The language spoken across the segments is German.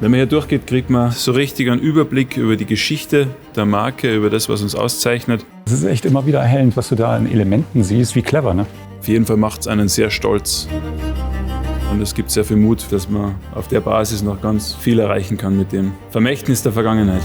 Wenn man hier durchgeht, kriegt man so richtig einen Überblick über die Geschichte der Marke, über das, was uns auszeichnet. Es ist echt immer wieder erhellend, was du da an Elementen siehst. Wie clever, ne? Auf jeden Fall macht es einen sehr stolz. Und es gibt sehr viel Mut, dass man auf der Basis noch ganz viel erreichen kann mit dem Vermächtnis der Vergangenheit.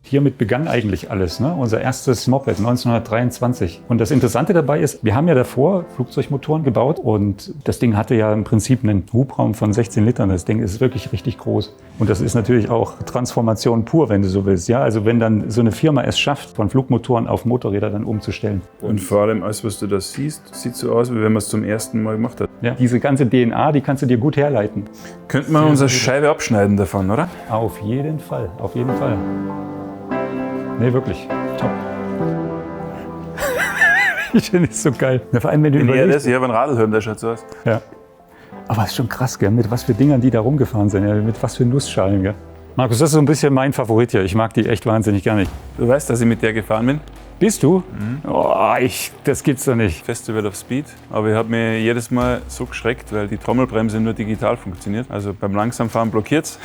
Hiermit begann eigentlich alles, ne? Unser erstes Moped 1923. Und das Interessante dabei ist, wir haben ja davor Flugzeugmotoren gebaut und das Ding hatte ja im Prinzip einen Hubraum von 16 Litern. Das Ding ist wirklich richtig groß. Und das ist natürlich auch Transformation pur, wenn du so willst. Ja, also wenn dann so eine Firma es schafft, von Flugmotoren auf Motorräder dann umzustellen. Und vor allem alles, was du da siehst, sieht so aus, wie wenn man es zum ersten Mal gemacht hat. Ja, diese ganze DNA, die kannst du dir gut herleiten. Könnte man unsere Scheibe abschneiden davon, oder? Auf jeden Fall, auf jeden Fall. Nee, wirklich. Top. Ich finde es so geil. Ja, vor allem, wenn du überlegst. Ich habe einen Radlhelm, der schaut so aus. Ja. Aber es ist schon krass, gell? Mit was für Dingern die da rumgefahren sind. Ja? Mit was für Nussschalen. Gell? Markus, das ist so ein bisschen mein Favorit hier. Ich mag die echt wahnsinnig gerne. Du weißt, dass ich mit der gefahren bin? Bist du? Oh, das gibt's doch nicht. Festival of Speed. Aber ich habe mir jedes Mal so geschreckt, weil die Trommelbremse nur digital funktioniert. Also beim Langsamfahren blockiert's.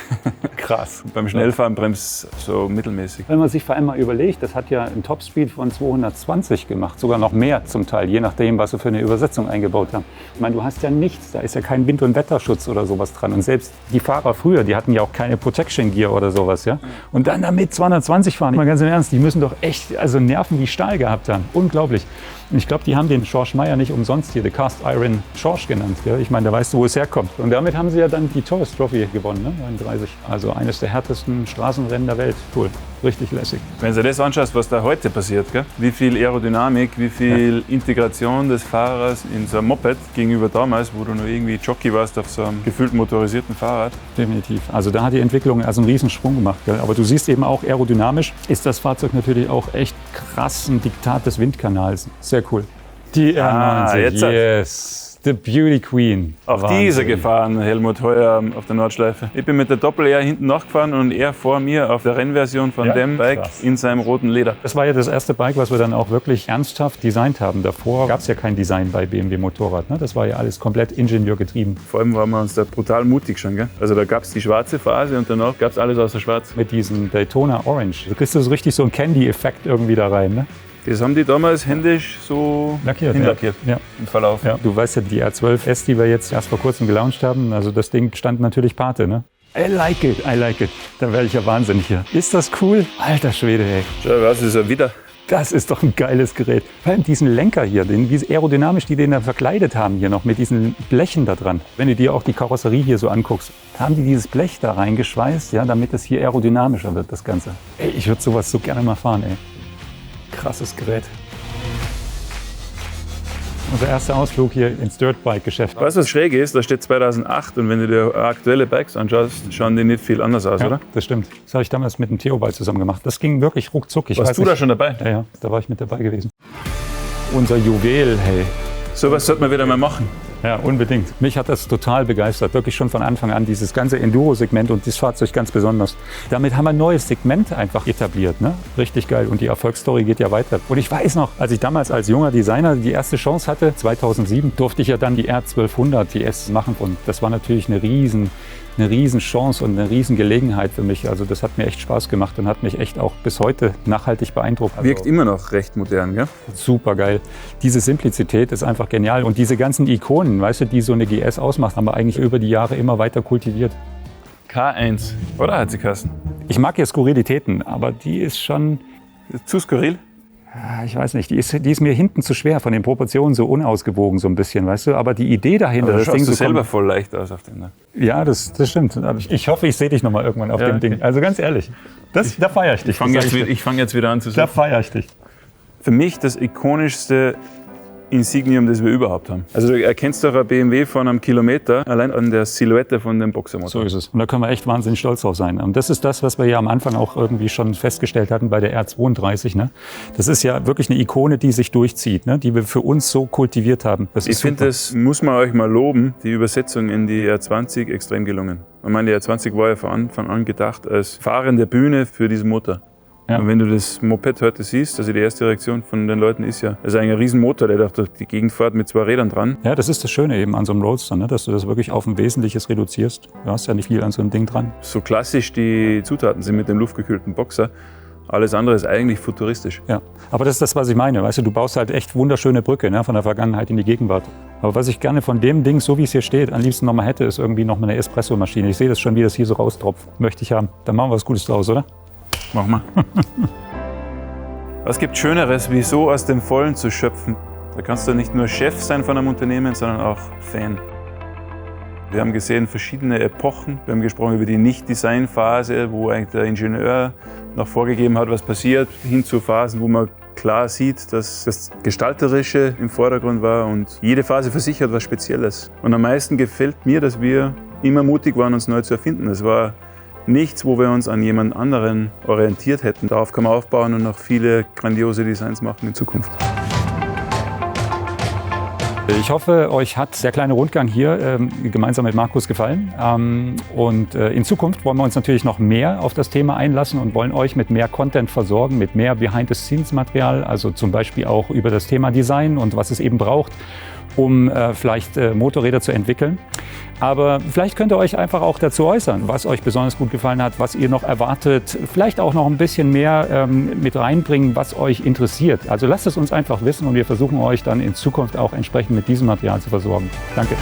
Krass. Beim Schnellfahren bremst so mittelmäßig. Wenn man sich vor allem mal überlegt, das hat ja einen Topspeed von 220 gemacht. Sogar noch mehr zum Teil, je nachdem, was wir für eine Übersetzung eingebaut haben. Ich meine, du hast ja nichts. Da ist ja kein Wind- und Wetterschutz oder sowas dran. Und selbst die Fahrer früher, die hatten ja auch keine Protection Gear oder sowas. Ja? Und dann damit 220 fahren. Mal ganz im Ernst, die müssen doch echt Nerven wie Stahl gehabt haben. Unglaublich. Und ich glaube, die haben den George Meyer nicht umsonst hier, The Cast Iron George genannt. Gell? Ich meine, da weißt du, wo es herkommt. Und damit haben sie ja dann die Tourist Trophy gewonnen, ne? 39. Also eines der härtesten Straßenrennen der Welt. Cool. Richtig lässig. Wenn du das anschaust, was da heute passiert, gell? Wie viel Aerodynamik, wie viel Integration des Fahrers in so einem Moped gegenüber damals, wo du noch irgendwie Jockey warst auf so einem gefühlt motorisierten Fahrrad. Definitiv. Also da hat die Entwicklung einen Riesensprung gemacht. Gell? Aber du siehst eben auch, aerodynamisch ist das Fahrzeug natürlich auch echt krass ein Diktat des Windkanals. Sehr cool. Die R90, jetzt yes. The Beauty Queen. Auch diese gefahren, Helmut Heuer auf der Nordschleife. Ich bin mit der Doppel-R hinten nachgefahren und er vor mir auf der Rennversion von dem Bike in seinem roten Leder. Das war ja das erste Bike, was wir dann auch wirklich ernsthaft designt haben. Davor gab es ja kein Design bei BMW Motorrad. Ne? Das war ja alles komplett ingenieurgetrieben. Vor allem waren wir uns da brutal mutig schon. Gell? Also da gab es die schwarze Phase und danach gab es alles außer schwarz. Mit diesem Daytona Orange. Du kriegst so richtig so einen Candy-Effekt irgendwie da rein. Ne? Das haben die damals händisch so hinlackiert im Verlauf. Ja. Du weißt ja, die R12S, die wir jetzt erst vor kurzem gelauncht haben, also das Ding stand natürlich Pate, ne? I like it. Da werde ich ja wahnsinnig hier. Ist das cool? Alter Schwede, ey. Schau, was ist er wieder? Das ist doch ein geiles Gerät. Vor allem diesen Lenker hier, wie aerodynamisch die den da verkleidet haben hier noch mit diesen Blechen da dran. Wenn du dir auch die Karosserie hier so anguckst, haben die dieses Blech da reingeschweißt, ja, damit es hier aerodynamischer wird, das Ganze. Ey, ich würde sowas so gerne mal fahren, ey. Krasses Gerät. Unser erster Ausflug hier ins Dirtbike-Geschäft. Weißt du, was schräg ist? Da steht 2008 und wenn du dir aktuelle Bikes anschaust, schauen die nicht viel anders aus, oder? Das stimmt. Das habe ich damals mit dem Theobald zusammen gemacht. Das ging wirklich ruckzuck. Warst du da schon dabei? Ja, da war ich mit dabei gewesen. Unser Juwel, hey. Sowas sollte man wieder mal machen. Ja, unbedingt. Mich hat das total begeistert, wirklich schon von Anfang an, dieses ganze Enduro-Segment und das Fahrzeug ganz besonders. Damit haben wir ein neues Segment einfach etabliert, ne? Richtig geil und die Erfolgsstory geht ja weiter. Und ich weiß noch, als ich damals als junger Designer die erste Chance hatte, 2007, durfte ich ja dann die R1200 TS machen und das war natürlich eine riesen Chance und eine riesen Gelegenheit für mich. Also das hat mir echt Spaß gemacht und hat mich echt auch bis heute nachhaltig beeindruckt. Wirkt immer noch recht modern, gell? Super geil. Diese Simplizität ist einfach genial und diese ganzen Ikonen, weißt du, die so eine GS ausmacht, haben wir eigentlich über die Jahre immer weiter kultiviert. K1, oder hat sie Kassen? Ich mag ja Skurrilitäten, aber die ist schon... Zu skurril? Ich weiß nicht, die ist mir hinten zu schwer, von den Proportionen so unausgewogen so ein bisschen, weißt du? Aber die Idee dahinter, aber das Ding so selber voll leicht aus auf dem. Ne? Ja, das stimmt. Ich hoffe, ich sehe dich noch mal irgendwann auf dem Ding. Also ganz ehrlich, da feiere ich dich. Ich fange jetzt wieder an zu sagen. Da feiere ich dich. Für mich das ikonischste Insignium, das wir überhaupt haben. Also du erkennst doch ein BMW von einem Kilometer allein an der Silhouette von dem Boxermotor. So ist es. Und da können wir echt wahnsinnig stolz drauf sein. Und das ist das, was wir ja am Anfang auch irgendwie schon festgestellt hatten bei der R32. Ne? Das ist ja wirklich eine Ikone, die sich durchzieht, ne? Die wir für uns so kultiviert haben. Ich finde, das muss man euch mal loben, die Übersetzung in die R20 extrem gelungen. Ich meine, die R20 war ja von Anfang an gedacht als fahrende Bühne für diesen Motor. Ja. Und wenn du das Moped heute siehst, also die erste Reaktion von den Leuten ist ja, das ist eigentlich ein Riesenmotor, der durch die Gegend fährt mit 2 Rädern dran. Ja, das ist das Schöne eben an so einem Roadster, ne? Dass du das wirklich auf ein Wesentliches reduzierst. Du hast ja nicht viel an so einem Ding dran. So klassisch die Zutaten sind mit dem luftgekühlten Boxer. Alles andere ist eigentlich futuristisch. Ja, aber das ist das, was ich meine. Weißt du, du baust halt echt wunderschöne Brücke, ne? Von der Vergangenheit in die Gegenwart. Aber was ich gerne von dem Ding, so wie es hier steht, am liebsten nochmal hätte, ist irgendwie nochmal eine Espressomaschine. Ich sehe das schon, wie das hier so raustropft. Möchte ich haben. Dann machen wir was Gutes draus, oder? Mach mal. Was gibt Schöneres, wie so aus dem Vollen zu schöpfen? Da kannst du nicht nur Chef sein von einem Unternehmen, sondern auch Fan. Wir haben gesehen verschiedene Epochen. Wir haben gesprochen über die Nicht-Design-Phase, wo eigentlich der Ingenieur noch vorgegeben hat, was passiert, hin zu Phasen, wo man klar sieht, dass das Gestalterische im Vordergrund war und jede Phase für sich hat was Spezielles. Und am meisten gefällt mir, dass wir immer mutig waren, uns neu zu erfinden. Es war nichts, wo wir uns an jemand anderen orientiert hätten. Darauf kann man aufbauen und noch viele grandiose Designs machen in Zukunft. Ich hoffe, euch hat der kleine Rundgang hier gemeinsam mit Markus gefallen. In Zukunft wollen wir uns natürlich noch mehr auf das Thema einlassen und wollen euch mit mehr Content versorgen, mit mehr Behind-the-Scenes-Material, also zum Beispiel auch über das Thema Design und was es eben braucht, um vielleicht Motorräder zu entwickeln. Aber vielleicht könnt ihr euch einfach auch dazu äußern, was euch besonders gut gefallen hat, was ihr noch erwartet, vielleicht auch noch ein bisschen mehr mit reinbringen, was euch interessiert. Also lasst es uns einfach wissen und wir versuchen euch dann in Zukunft auch entsprechend mit diesem Material zu versorgen. Danke.